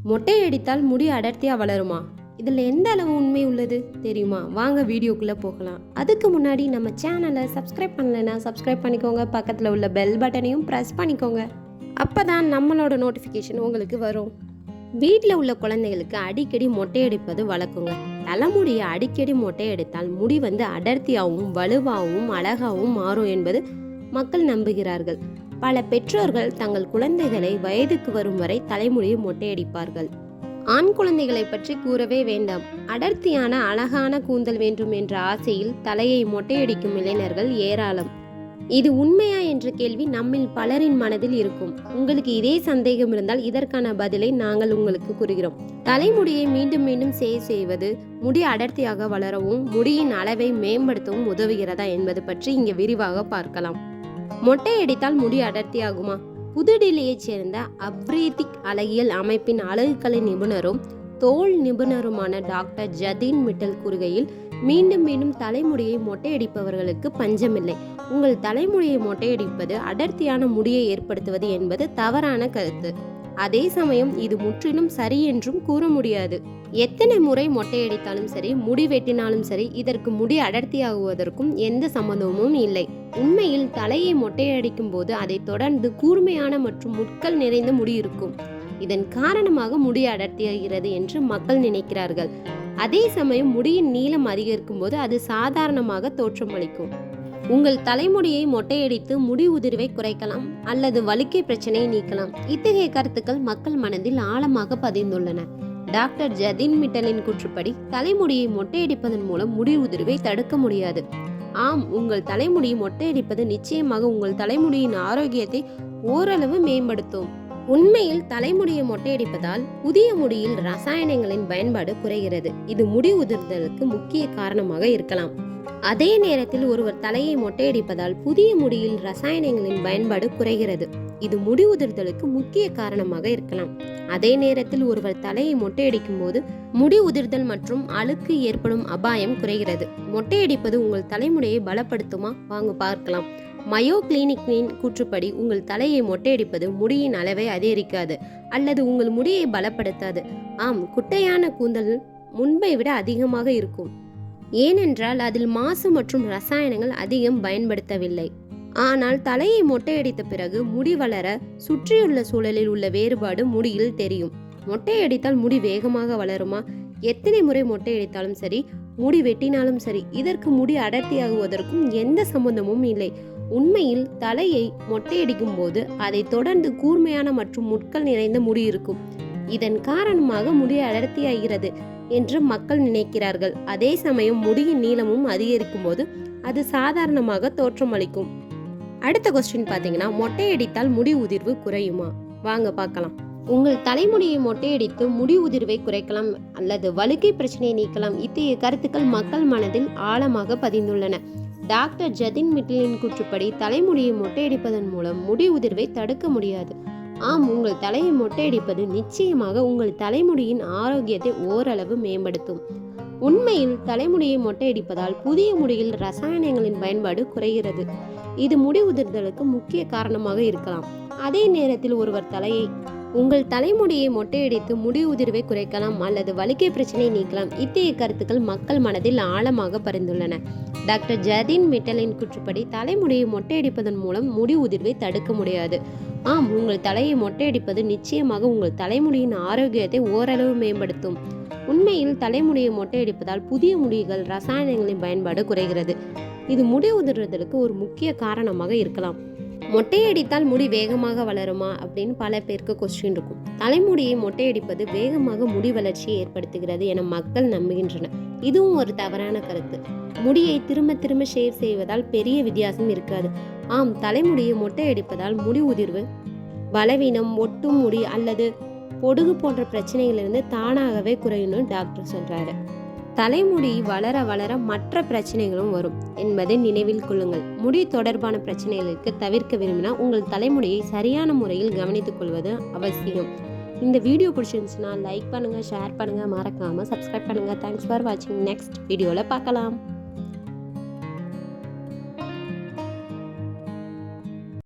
மொட்டை அடித்தால் முடி அடர்த்தியாக வளருமா? இதில் எந்த அளவு உண்மை உள்ளது தெரியுமா? வாங்க வீடியோக்குள்ளே போகலாம். அதுக்கு முன்னாடி நம்ம சேனலை சப்ஸ்கிரைப் பண்ணலைன்னா சப்ஸ்கிரைப் பண்ணிக்கோங்க. பக்கத்தில் உள்ள பெல் பட்டனையும் ப்ரெஸ் பண்ணிக்கோங்க. அப்போ தான் நம்மளோட நோட்டிஃபிகேஷன் உங்களுக்கு வரும். வீட்டில் உள்ள குழந்தைகளுக்கு அடிக்கடி மொட்டை அடிப்பது வழக்கங்க. தலைமுடியை அடிக்கடி மொட்டை அடித்தால் முடி அடர்த்தியாகவும் வலுவாகவும் அழகாகவும் மாறும் என்பது மக்கள் நம்புகிறார்கள். பல பெற்றோர்கள் தங்கள் குழந்தைகளை வயதுக்கு வரும் வரை தலைமுடியை மொட்டையடிப்பார்கள். ஆண் குழந்தைகளை பற்றி கூறவே வேண்டாம். அடர்த்தியான அழகான கூந்தல் வேண்டும் என்ற ஆசையில் தலையை மொட்டையடிக்கும் இளைஞர்கள் ஏராளம். இது உண்மையா என்ற கேள்வி நம்மில் பலரின் மனதில் இருக்கும். உங்களுக்கு இதே சந்தேகம் இருந்தால் இதற்கான பதிலை நாங்கள் உங்களுக்கு கூறுகிறோம். தலைமுடியை மீண்டும் மீண்டும் செய்வது முடி அடர்த்தியாக வளரவும் முடியின் அளவை மேம்படுத்தவும் உதவுகிறதா என்பது பற்றி இங்கே விரிவாக பார்க்கலாம். மொட்டை அடித்தால் முடி அடர்த்தியாகுமா? புதுடில்லியைச் சேர்ந்த அப்ரீதிக் அழகியல் அமைப்பின் அழகுக்கலை நிபுணரும் தோல் நிபுணருமான டாக்டர் ஜதீன் மிட்டல் கூறுகையில், மீண்டும் மீண்டும் தலைமுடியை மொட்டையடிப்பவர்களுக்கு பஞ்சமில்லை. உங்கள் தலைமுடியை மொட்டையடிப்பது அடர்த்தியான முடியை ஏற்படுத்துவது என்பது தவறான கருத்து. அதே சமயம் இது முற்றிலும் சரி என்றும் கூற முடியாது. எத்தனை முறை மொட்டையடித்தாலும் சரி, முடி வெட்டினாலும் சரி, இதற்கு முடி அடர்த்தியாகுவதற்கும் எந்த சம்பந்தமும் இல்லை. உண்மையில் தலையை மொட்டையடிக்கும் போது அதை தொடர்ந்து கூர்மையான மற்றும் முட்கள் நிறைந்த முடி இருக்கும். இதன் காரணமாக முடி அடர்த்தியாகிறது என்று மக்கள் நினைக்கிறார்கள். அதே சமயம் முடியின் நீளம் அதிகரிக்கும் போது அது சாதாரணமாக தோற்றமளிக்கும். உங்கள் தலைமுடியை மொட்டையடித்து முடி உதிர்வை குறைக்கலாம் அல்லது வலிக்கை பிரச்சனையை நீக்கலாம். இத்தகைய கருத்துக்கள் மக்கள் மனதில் ஆழமாக பதிந்துள்ளன. டாக்டர் ஜதீன் மிட்டலின் கூற்றுப்படி, தலைமுடியை மொட்டையடிப்பதன் மூலம் முடி உதிர்வை தடுக்க முடியாது. ஆம், உங்கள் தலைமுடியை மொட்டையடிப்பது நிச்சயமாக உங்கள் தலைமுடியின் ஆரோக்கியத்தை ஓரளவு மேம்படுத்தும். உண்மையில் தலைமுடியை மொட்டையடிப்பதால் புதிய முடியில் ரசாயனங்களின் பயன்பாடு குறைகிறது. இது முடி உதிர்தலுக்கு முக்கிய காரணமாக இருக்கலாம். அதே நேரத்தில் ஒருவர் தலையை மொட்டையடிப்பதால் புதிய முடியில் ரசாயனங்களின் பயன்பாடு குறைகிறது. இது முடி உதிர்தலுக்கு முக்கிய காரணமாக இருக்கலாம். அதே நேரத்தில் ஒருவர் தலையை மொட்டையடிக்கும் போது முடி உதிர்தல் மற்றும் அழுக்கு ஏற்படும் அபாயம் குறைகிறது. மொட்டையடிப்பது உங்கள் தலைமுடியை பலப்படுத்துமா? வாங்க பார்க்கலாம். மயோ கிளினிக்கின் கூற்றுப்படி, உங்கள் தலையை மொட்டையடிப்பது முடியின் அளவை அதிகரிக்காது அல்லது உங்கள் முடியை பலப்படுத்தாது. ஆம், குட்டையான கூந்தல் முன்பை விட அதிகமாக இருக்கும். ஏனென்றால் அதில் மாசு மற்றும் ரசாயனங்கள் அதிகம் பயன்படுத்தவில்லை. ஆனால் தலையை மொட்டையடித்த பிறகு முடி வளர சுற்றியுள்ள சூழலில் உள்ள வேறுபாடு முடியில் தெரியும். மொட்டையடித்தால் முடி வேகமாக வளருமா? எத்தனை முறை மொட்டையடித்தாலும் சரி, முடி வெட்டினாலும் சரி, இதற்கு முடி அடர்த்தியாகுவதற்கும் எந்த சம்பந்தமும் இல்லை. உண்மையில் தலையை மொட்டையடிக்கும் போது அதை தொடர்ந்து கூர்மையான மற்றும் முட்கள் நிறைந்த முடி இருக்கும். இதன் காரணமாக முடி அடர்த்தியாகிறது என்று மக்கள் நினைக்கிறார்கள். அதே சமயம் முடியின் நீளமும் அதிகரிக்கும் போது அது சாதாரணமாக தோற்றமளிக்கும். அடுத்த கொஸ்டின் பார்த்தீங்கன்னா, மொட்டையடித்தால் முடி உதிர்வு குறையுமா? வாங்க பார்க்கலாம். உங்கள் தலைமுடியை மொட்டையடித்து முடி உதிர்வை குறைக்கலாம் அல்லது வழுக்கை பிரச்சனையை நீக்கலாம். இத்தகைய கருத்துக்கள் மக்கள் மனதில் ஆழமாக பதிந்துள்ளன. டாக்டர் ஜதீன் மிட்டலின் கூற்றுப்படி, தலைமுடியை மொட்டையடிப்பதன் மூலம் முடி உதிர்வை தடுக்க முடியாது. ஆம், உங்கள் தலையை மொட்டையடிப்பது நிச்சயமாக உங்கள் தலைமுடியின் ஆரோக்கியத்தை ஓரளவு மேம்படுத்தும். உண்மையில் தலைமுடியை மொட்டையடிப்பதால் புதிய முடியில் ரசாயனங்களின் பயன்பாடு குறைகிறது. இது முடி உதிர்தலுக்கு முக்கிய காரணமாக இருக்கலாம். அதே நேரத்தில் ஒருவர் உங்கள் தலைமுடியை மொட்டையடித்து முடி உதிர்வை குறைக்கலாம் அல்லது வலிக்கை பிரச்சனையை நீக்கலாம். இத்தகைய கருத்துக்கள் மக்கள் மனதில் ஆழமாக பதிந்துள்ளன. டாக்டர் ஜதீன் மிட்டலின் கூற்றுப்படி, தலைமுடியை மொட்டையடிப்பதன் மூலம் முடி உதிர்வை தடுக்க முடியாது. ஆம், உங்கள் தலையை மொட்டையடிப்பது நிச்சயமாக உங்கள் தலைமுடியின் ஆரோக்கியத்தை ஓரளவு மேம்படுத்தும். உண்மையில் தலைமுடியை மொட்டையடிப்பதால் புதிய முடிகள் ரசாயனங்களின் பயன்பாடு குறைகிறது. இது முடி உதிர்வதற்கு ஒரு முக்கிய காரணமாக இருக்கலாம். மொட்டையடித்தால் முடி வேகமாக வளருமா அப்படின்னு பல பேருக்கு கொஸ்டின் இருக்கும். தலைமுடியை மொட்டையடிப்பது வேகமாக முடி வளர்ச்சியை ஏற்படுத்துகிறது என மக்கள் நம்புகின்றனர். இதுவும் ஒரு தவறான கருத்து. முடியை திரும்ப திரும்ப ஷேவ் செய்வதால் பெரிய வித்தியாசம் இருக்காது. ஆம், தலைமுடியை மொட்டையடிப்பதால் முடி உதிர்வு, பலவீனம், ஒட்டும் முடி அல்லது பொடுகு போன்ற பிரச்சனைகளிலிருந்து தானாகவே குறையும்னு டாக்டர் சொல்றாரு. தலைமுடி வளர வளர மற்ற பிரச்சனைகளும் வரும் என்பதை நினைவில் கொள்ளுங்கள். முடி தொடர்பான பிரச்சனைகளுக்கு தவிர்க்க விரும்பினால் உங்கள் தலைமுடியை சரியான முறையில் கவனித்துக் கொள்வது அவசியம். இந்த வீடியோ பிடிச்சிருந்துச்சுன்னா லைக் பண்ணுங்க, ஷேர் பண்ணுங்க, மறக்காம சப்ஸ்கிரைப் பண்ணுங்க. தேங்க்ஸ் ஃபார் வாட்சிங். நெக்ஸ்ட் வீடியோல பார்க்கலாம்.